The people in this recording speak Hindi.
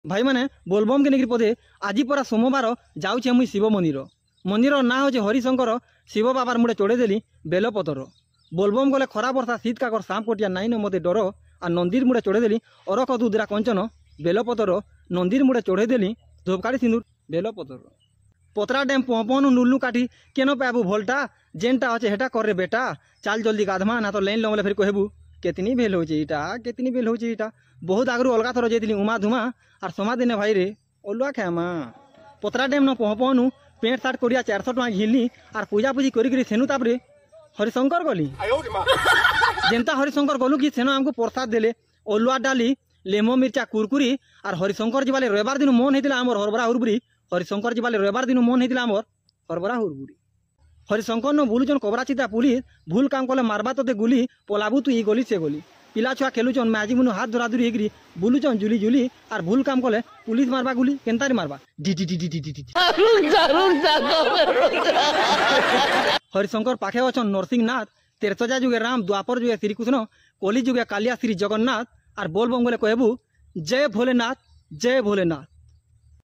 भाई मैंने बोलबम के निकरी पदे आज परा सोमवार जाऊे मुई शिव मंदिर मंदिर ना हो हरिशंकर शिव बाबार मुड़े चढ़ेदेली बेलपतर बोलबम गले खरा बर्षा शीत काकर सांप कटिया नाई न मत डर आ नंदीर मुड़े चढ़ेदेली अरख दुदरा कंचन बेलपतर नंदीर मुड़े चढ़ेदेली धूपकाड़ी सिंदूर बेलपतर पतरा डेम पहपन नुल्लू काठी केन पाबू भोल्टा जेनटा अच्छे हेटा कर रे बेटा चाल जल्दी गाधमा ना तो लाइन लगे फिर कहबू केतनी बेल होटा केतनी बेल होटा बहुत आगु अलग थर जाइली उमा धुमा आर समादिने भाई रे अलुआ खामा पतरा डेम न पहपनु पेंट सार्ट करिया 400 टका घिली आर पूजा पूजी करी सेनु तापरे हरिशंकर गली जेनता हरिशंकर गलु कि सेनो आमको प्रसाद देले अलुआ डाली लेमो मिर्चा कुरकुरी आर हरिशंकर जी वाले रविवार दिन मन होता आमर हरबरा हुरबुरी हरिशंकर जी वाले रविवार दिन मन होता आमर हरबरा हुरबुरी हरिशंकर न बुलुचन कबरा चिता पुलिस भूल काम कले मारबा तोते गुली पलाबू तू ई गली से गली पिला छुआ खेलुचन मैजी मुनु हाथ धरा धरी हेगरी बुलुचन जुली जुली आर भूल काम कले पुलिस मारबा गुली केनतारी मारबा डी डी डी डी डी डी हरिशंकर पाखे अछन नरसिंहनाथ तेरसजा जुगे राम द्वापर जुगे श्रीकृष्ण कली जुगे कालिया श्री जगन्नाथ आर बोलबम गले कहबू जय भोलेनाथ जय भोलेनाथ।